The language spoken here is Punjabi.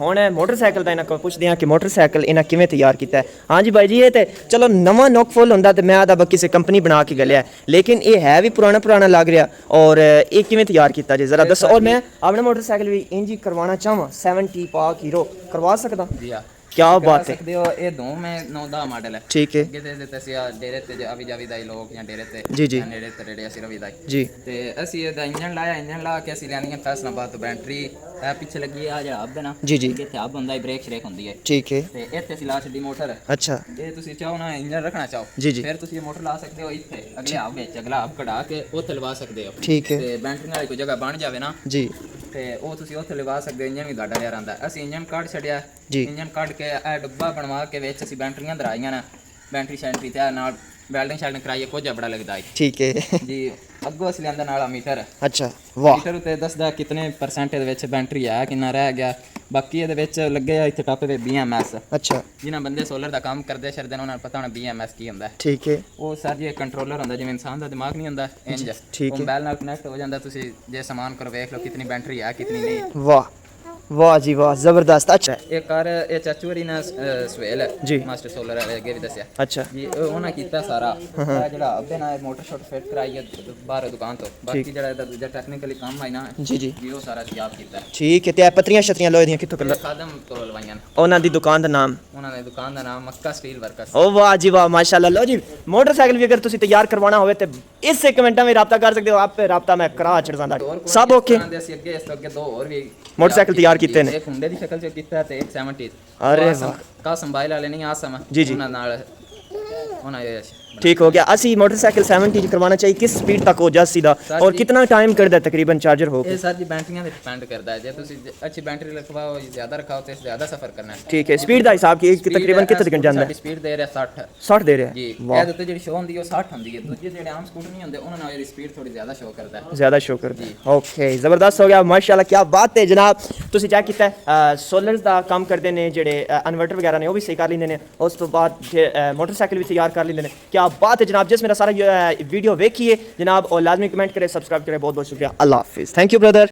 ਹੁਣ ਮੋਟਰਸਾਈਕਲ ਦਾ ਇਹਨਾਂ ਕੋਲ ਪੁੱਛਦੇ ਹਾਂ ਕਿ ਮੋਟਰਸਾਈਕਲ ਇਹਨਾਂ ਕਿਵੇਂ ਤਿਆਰ ਕੀਤਾ ਹੈ। हाँ जी भाई जी, ये तो चलो नवा नोक फुल होंदा तो मैं आदा किसी कंपनी बना के गलिया, लेकिन ये है भी पुराना लग रहा। और ये किवें तैयार किया जी जरा दसो। और मैं अपना मोटरसाइकिल भी इंज करवाना चाहवां 70 पाक हीरो करवा सकदा? क्या बात है। ये दो में 9-10 मॉडल है। ठीक है डेरे ते अभी जावी दाई लोग या डेरे ते जी जी नेड़े ते डेरे असि रवि दाई जी ते असि ਇਹਦਾ ਇੰਜਨ ਲਾ ਕੇ ਅਸੀਂ ਲੈਣੀਆਂ ਫੈਸਲਾਬਾਦ ਤੋਂ ਬੈਟਰੀ ਇਹ ਪਿੱਛੇ ਲੱਗੀ ਆ ਜਿਹੜਾ ਹੱਬ ਹੈ ਨਾ जी जी ਇੱਥੇ ਹੱਬ ਹੁੰਦਾ ਹੈ, ਬ੍ਰੇਕ ਸ਼੍ਰੇਕ ਹੁੰਦੀ ਹੈ ठीक है ਤੇ ਇੱਥੇ ਅਸੀਂ ਲਾ ਛੱਡੀ ਮੋਟਰ। अच्छा ਇਹ ਤੁਸੀਂ ਚਾਹੋ ਨਾ ਇੰਜਨ ਰੱਖਣਾ ਚਾਹੋ जी जी ਫਿਰ ਤੁਸੀਂ ਇਹ ਮੋਟਰ ਲਾ ਸਕਦੇ ਹੋ ਇੱਥੇ ਅਗਲੇ ਹੱਬ ਵਿੱਚ, ਅਗਲਾ ਹੱਬ ਕਢਾ ਕੇ ਉੱਥੇ ਲਵਾ ਸਕਦੇ ਹੋ। ठीक है ਤੇ ਬੈਟਰੀ ਵਾਲੀ ਕੋਈ ਜਗ੍ਹਾ ਬਣ ਜਾਵੇ ਨਾ जी ਤੇ ਉਹ ਤੁਸੀਂ ਉੱਥੇ ਲਵਾ ਸਕਦੇ ਹੋ। ਇੰਜਨ ਵੀ ਗਾਡਾ ਲਿਆ ਰਹਿੰਦਾ। ਅਸੀਂ ਇੰਜਨ ਕੱਢ ਛੱਡਿਆ, ਜੀ। ਇੰਜਨ ਕੱਢ ਕੇ ਇਹ ਡੱਬਾ ਬਣਵਾ ਕੇ ਵਿੱਚ ਅਸੀਂ ਬੈਟਰੀਆਂ ਧਰਾਈਆਂ ਨਾ, ਬੈਟਰੀ ਸ਼ੈਂਟਰੀ ਤੇ ਨਾਲ ਵੈਲਡਿੰਗ ਸ਼ੈਲਡਿੰਗ ਕਰਾਈਏ, ਕੁਝ ਬੜਾ ਲੱਗਦਾ ਹੈ ठीक है ਜੀ। ਅੱਗੋਂ ਅਸੀਂ ਲਿਆਂਦਾ ਨਾਲ ਮੀਟਰ। अच्छा वाह ਮੀਟਰ ਉੱਤੇ ਦੱਸਦਾ ਕਿਤਨੇ ਪਰਸੈਂਟ ਦੇ ਵਿੱਚ ਬੈਟਰੀ ਆ, ਕਿੰਨਾ ਰਹਿ ਗਿਆ। ਬਾਕੀ ਇਹਦੇ ਵਿੱਚ ਲੱਗੇ ਆ ਇੱਥੇ ਟੱਪ ਤੇ BMS। अच्छा ਜਿਨ੍ਹਾਂ ਬੰਦੇ ਸੋਲਰ ਦਾ ਕੰਮ ਕਰਦੇ ਸ਼ਰਦੇ ਉਹਨਾਂ ਨੂੰ ਪਤਾ ਹੋਣਾ BMS ਕੀ ਹੁੰਦਾ ਹੈ। ठीक है ਉਹ ਸਰ ਜੀ ਕੰਟਰੋਲਰ ਹੁੰਦਾ, ਜਿਵੇਂ ਇਨਸਾਨ ਦਾ ਦਿਮਾਗ ਨਹੀਂ ਹੁੰਦਾ ਇੰਜ ਠੀਕ ਉਹ ਹੈ। ਮੋਬਾਈਲ ਨਾਲ ਕਨੈਕਟ ਹੋ ਜਾਂਦਾ। ਤੁਸੀਂ ਜੇ ਸਮਾਨ ਕਰੋ ਵੇਖ ਲਓ ਕਿਤਨੀ ਬੈਟਰੀ ਆ ਕਿਤਨੀ ਨਹੀਂ। वाह वाह जी वाह ज़बरदस्त। अच्छा ਇਹ ਕਾਰ ਇਹ ਚਾਚੂ ਹਰੀ ਨਾਲ ਸਵੇਲ ਜੀ। ਮਾਸਟਰ ਸੋਲਰ ਵਾਲੇ ਅੱਗੇ ਵੀ ਦੱਸਿਆ अच्छा ਜੀ। ਉਹਨਾਂ ਕੀਤਾ ਸਾਰਾ ਇਹ ਜਿਹੜਾ ਅੱਬੇ ਨਾਲ ਮੋਟਰ ਸ਼ੋਟ ਫਿੱਟ ਕਰਾਈ ਹੈ ਬਾਹਰ ਦੁਕਾਨ ਤੋਂ। ਬਾਕੀ ਜਿਹੜਾ ਇਹਦਾ ਦੂਜਾ ਟੈਕਨੀਕਲੀ ਕੰਮ ਆਈ ਨਾ जी जी ਜੀ ਉਹ ਸਾਰਾ ਆਪ ਕੀਤਾ। ठीक है। ते पत्रियां शत्रियां लोहे दियां कित्थों कर ਖਾਦਮ ਤੋਂ ਲਵਾਈਆਂ ਨੇ। ਉਹਨਾਂ ਦੀ ਦੁਕਾਨ ਦਾ ਨਾਮ? ਉਹਨਾਂ ਦੀ ਦੁਕਾਨ ਦਾ ਨਾਮ ਮੱਕਾ ਸਟੀਲ ਵਰਕਸ। ओ वाह जी वाह माशाल्लाह। लो जी मोटरसाइकिल भी अगर तुसी तैयार करवाना होवे ते इससे कमेंटा में रब्ता कर सकते हो। आप पे रब्ता मैं करा छड़ दा सब ओके। ਅਸੀਂ ਅੱਗੇ ਇਸ ਤੋਂ ਅੱਗੇ ਦੋ ਹੋਰ ਵੀ मोटरसाइकिल तैयार कीते ने। ਇੱਕ ਹੁੰਡੇ ਦੀ ਸ਼ਕਲ ਚ ਕੀਤਾ ਤੇ ਇੱਕ 70। अरे वाह ਕਾਸਮ ਬਾਈ ਵਾਲੇ ਨਹੀਂ ਆਸਮ जी जी ਉਹਨਾਂ ਨਾਲ ਉਹਨਾਂ ਇਹ ठीक हो गया। असी मोटरसाइकिल 70 करवाना चाहिए, किस स्पीड तक हो जा सीधा और कितना टाइम कर दे तकरीबन चार्जर हो? ਇਹ ਸਰ ਜੀ ਬੈਟਰੀਆਂ ਤੇ ਡਿਪੈਂਡ ਕਰਦਾ ਹੈ। ਜੇ ਤੁਸੀਂ ਅੱਛੀ ਬੈਟਰੀ ਲਗਵਾਓ ਜ਼ਿਆਦਾ ਰਖਾਓ ਤੇ ਜ਼ਿਆਦਾ ਸਫ਼ਰ ਕਰਨਾ ਹੈ। ठीक है। स्पीड का हिसाब की तकरीबन कितने तक जांदा है? ਸਾਡੀ ਸਪੀਡ ਦੇ ਰਿਹਾ 60 60 दे रहा ਜੀ। है? वाह ਇਹਦੇ ਉੱਤੇ ਜਿਹੜੀ ਸ਼ੋ ਹੁੰਦੀ ਹੈ ਉਹ 60 ਹੁੰਦੀ ਹੈ। ਦੂਜੇ ਜਿਹੜੇ ਆਮ ਸਕੂਟਰ ਨਹੀਂ ਹੁੰਦੇ ਉਹਨਾਂ ਨਾਲ ਇਹਦੀ ਸਪੀਡ ਥੋੜੀ ਜ਼ਿਆਦਾ ਸ਼ੋ ਕਰਦਾ ਹੈ। ज़्यादा शो कर दी। ओके ज़बरदस्त हो गया माशाल्लाह। क्या बात है जनाब। तुसी चेक कीता सोलर का काम करते हैं जेडे इन्वर्टर वगैरह ने वो भी सही कर लेंदे ने, उस तो बाद मोटरसाइकिल भी तैयार कर लेंदे ने। क्या बात है जनाब। जिस मेरा सारा वीडियो देखिए जनाब और लाजमी कमेंट करें, सब्सक्राइब करें। बहुत बहुत शुक्रिया। अल्लाह हाफिज़। Thank you brother.